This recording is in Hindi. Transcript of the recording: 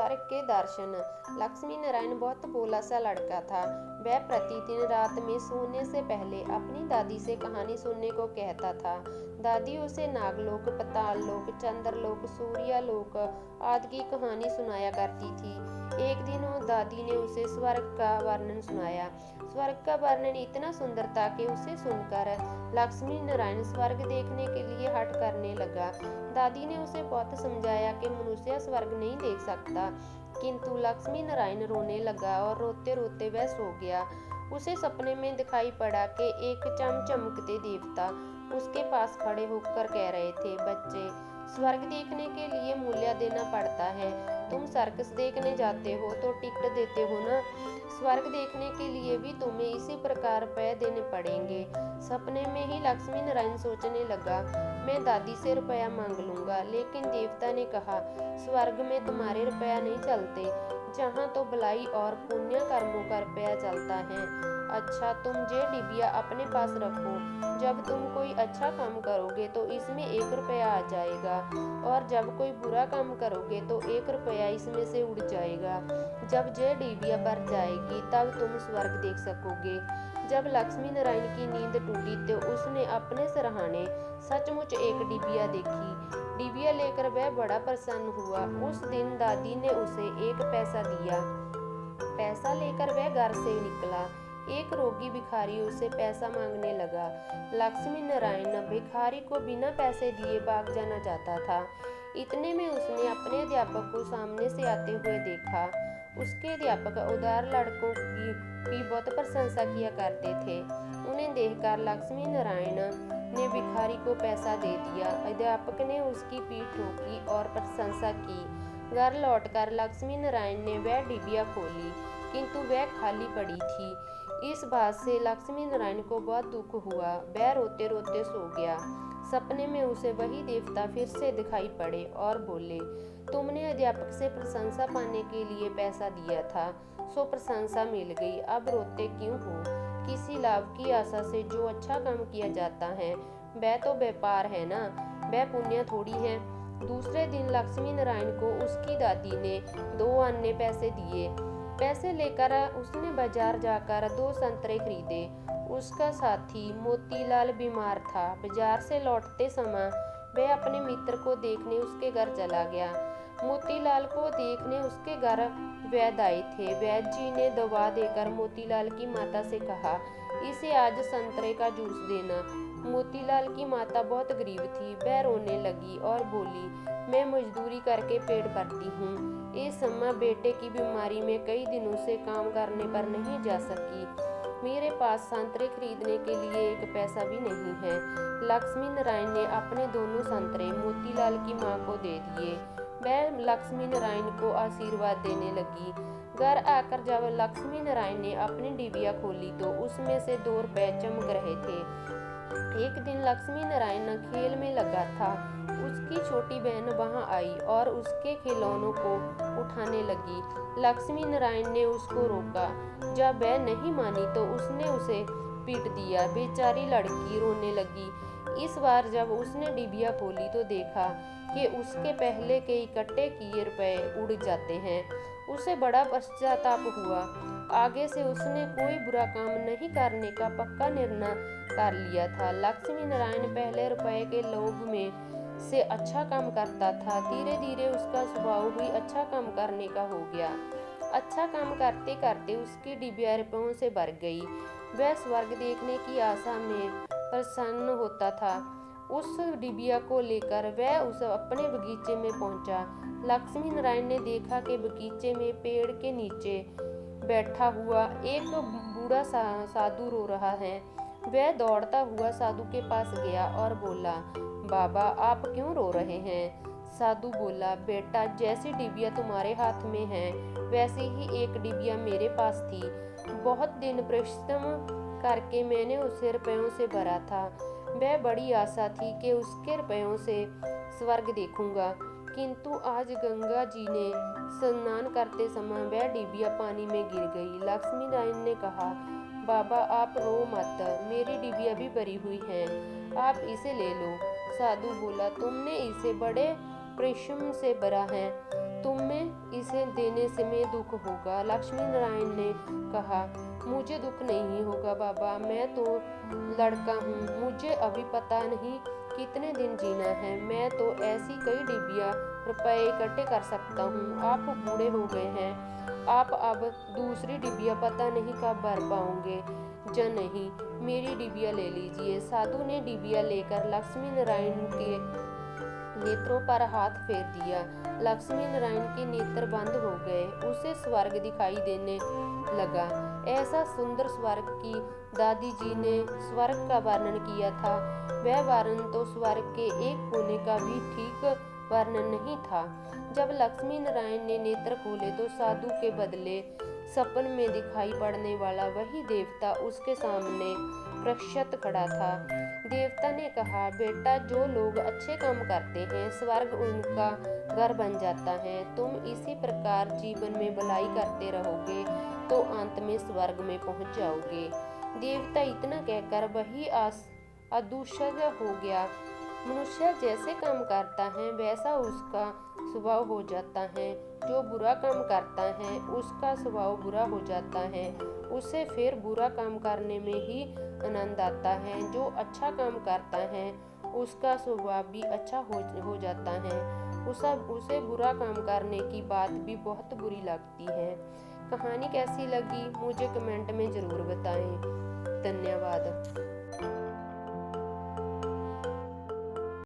स्वर्ग के दर्शन। लक्ष्मी नारायण बहुत भोला सा लड़का था। वह प्रतिदिन रात में सोने से पहले अपनी दादी से कहानी सुनने को कहता था। दादी उसे नागलोक, पाताललोक, चंद्रलोक, सूर्यालोक आदि की कहानी सुनाया करती थी। एक दिन दादी ने उसे स्वर्ग का वर्णन सुनाया। स्वर्ग का वर्णन इतना सुंदर था कि उसे सुनकर लक्ष्मी नारायण स्वर्ग देखने के लिए हट करने लगा। दादी ने उसे बहुत समझाया कि मनुष्य स्वर्ग नहीं देख सकता, किंतु लक्ष्मी नारायण रोने लगा और रोते रोते वह सो गया। उसे सपने में दिखाई पड़ा कि एक चमचमकते देवता उसके पास खड़े होकर कह रहे थे, बच्चे, स्वर्ग देखने के लिए मूल्य देना पड़ता है। तुम सर्कस देखने जाते हो तो टिकट देते हो ना, स्वर्ग देखने के लिए भी तुम्हें इसी प्रकार रुपए देने पड़ेंगे। सपने में ही लक्ष्मी नारायण सोचने लगा, मैं दादी से रुपया मांग लूंगा, लेकिन देवता ने कहा, स्वर्ग में तुम्हारे रुपया नहीं चलते, जहाँ तो भलाई और पुण्य कर्मों का रुपया चलता है। अच्छा, तुम ये डिबिया अपने पास रखो, जब तुम कोई अच्छा काम करोगे तो इसमें 1 रुपया आ जाएगा, और जब कोई बुरा काम करोगे तो 1 रुपया इसमें से उड़ जाएगा। जब ये डिबिया भर जाएगी तब तुम स्वर्ग देख सकोगे। जब लक्ष्मी नारायण की नींद टूटी तो उसने अपने सिरहाने सचमुच एक डिबिया देखी। डिबिया लेकर वह बड़ा प्रसन्न हुआ। उस दिन दादी ने उसे 1 पैसा दिया। पैसा लेकर वह घर से निकला। एक रोगी भिखारी उसे पैसा मांगने लगा। लक्ष्मी नारायण भिखारी को बिना पैसे दिए भाग जाना चाहता था। इतने में उसने अपने अध्यापक को सामने से आते हुए देखा। उसके अध्यापक उदार लड़कों की बहुत प्रशंसा किया करते थे। उन्हें देखकर लक्ष्मी नारायण ने भिखारी को पैसा दे दिया। अध्यापक ने उसकी पीठ ठोकी और प्रशंसा की। घर लौटकर लक्ष्मी नारायण ने वह डिबिया खोली, किंतु वह खाली पड़ी थी। इस बात से लक्ष्मी नारायण को बहुत दुख हुआ। वह रोते रोते सो गया। सपने में उसे वही देवता फिर से दिखाई पड़े और बोले, तुमने अध्यापक से प्रशंसा पाने के लिए पैसा दिया था, सो प्रशंसा मिल गई, अब रोते क्यों हो? किसी लाभ की आशा से जो अच्छा काम किया जाता है वह तो व्यापार है ना, वह पुण्य थोड़ी है। दूसरे दिन लक्ष्मी नारायण को उसकी दादी ने 2 अन्य पैसे दिए। पैसे लेकर उसने बाजार जाकर 2 संतरे खरीदे। उसका साथी मोतीलाल बीमार था। बाजार से लौटते समय वह अपने मित्र को देखने उसके घर चला गया। मोतीलाल को देखने उसके घर वैद्य आए थे। वैद्य जी ने दवा देकर मोतीलाल की माता से कहा, इसे आज संतरे का जूस देना। मोतीलाल की माता बहुत गरीब थी। वह रोने लगी और बोली, मैं मजदूरी करके पेट भरती हूँ। इस समय बेटे की बीमारी में कई दिनों से काम करने पर नहीं जा सकी। मेरे पास संतरे खरीदने के लिए 1 पैसा भी नहीं है। लक्ष्मी नारायण ने अपने दोनों संतरे मोतीलाल की माँ को दे दिए। वह लक्ष्मी नारायण को आशीर्वाद देने लगी। घर आकर जब लक्ष्मी नारायण ने अपनी डिबिया खोली तो उसमें से 2 रुपए चमक रहे थे। एक दिन लक्ष्मी नारायण खेल में लगा था। उसकी छोटी बहन वहां आई और उसके खिलौनों को उठाने लगी। लक्ष्मी नारायण ने उसको रोका। जब वह नहीं मानी तो उसने उसे पीट दिया। बेचारी लड़की रोने लगी। इस बार जब उसने डिबिया खोली तो देखा कि उसके पहले के इकट्ठे किए रुपए उड़ जाते हैं। उसे बड़ा पश्चाताप हुआ। आगे से उसने कोई बुरा काम नहीं करने का पक्का निर्णय कर लिया था। लक्ष्मी नारायण पहले रुपए के लोभ में से अच्छा काम करता था। धीरे धीरे उसका स्वभाव भी अच्छा काम करने का हो गया। अच्छा काम करते करते उसकी डिबिया रुपयों से भर गई। वह स्वर्ग देखने की आशा में प्रसन्न होता था। उस डिबिया को लेकर वह उस अपने बगीचे में पहुंचा। लक्ष्मी नारायण ने देखा कि बगीचे में पेड़ के नीचे बैठा हुआ एक बूढ़ा साधु रो रहा है। वह दौड़ता हुआ साधु के पास गया और बोला, बाबा, आप क्यों रो रहे हैं? साधु बोला, बेटा, जैसी डिबिया तुम्हारे हाथ में है वैसे ही एक डिबिया मेरे पास थी। बहुत दिन परिश्रम करके मैंने उसे रुपयों से भरा था। वह बड़ी आशा थी कि उसके रुपयों से स्वर्ग देखूंगा, किंतु आज गंगा जी ने स्नान करते समय वह डिबिया पानी में गिर गई। लक्ष्मी नारायण ने कहा, बाबा, आप रो मत, मेरी डिबिया भी भरी हुई है, आप इसे ले लो। साधु बोला, तुमने इसे बड़े परिश्रम से भरा है, तुम्हें इसे देने से मैं दुख होगा। लक्ष्मी नारायण ने कहा, मुझे दुख नहीं होगा बाबा, मैं तो लड़का हूँ, मुझे अभी पता नहीं कितने दिन जीना है। मैं तो ऐसी कई डिबिया रुपए इकट्ठे कर सकता हूँ। आप बूढ़े हो गए हैं, आप अब दूसरी डिबिया पता नहीं कब भर पाओगे। नहीं, मेरी डिबिया ले लीजिए। साधु ने डिबिया लेकर लक्ष्मी नारायण के नेत्रों पर हाथ फेर दिया। लक्ष्मी नारायण के नेत्र बंद हो गए। उसे स्वर्ग दिखाई देने लगा। ऐसा सुंदर स्वर्ग की दादी जी ने स्वर्ग का वर्णन किया था। वह वर्णन तो स्वर्ग के एक कोने का भी ठीक वर्णन नहीं था। जब लक्ष्मी नारायण ने नेत्र खोले तो साधु के बदले सपन में दिखाई पड़ने वाला वही देवता उसके सामने प्रक्षत खड़ा था। देवता ने कहा, बेटा, जो लोग अच्छे काम करते हैं स्वर्ग उनका घर बन जाता है। तुम इसी प्रकार जीवन में भलाई करते रहोगे तो अंत में स्वर्ग में पहुंच जाओगे। देवता इतना कहकर वही अदृश्य हो गया। मनुष्य जैसे काम करता है वैसा उसका स्वभाव हो जाता है। जो बुरा काम करता है उसका स्वभाव बुरा हो जाता है। उसे फिर बुरा काम करने में ही आनंद आता है। जो अच्छा काम करता है उसका स्वभाव भी अच्छा हो जाता है। उसे बुरा काम करने की बात भी बहुत बुरी लगती है। कहानी कैसी लगी मुझे कमेंट में ज़रूर बताएं। धन्यवाद।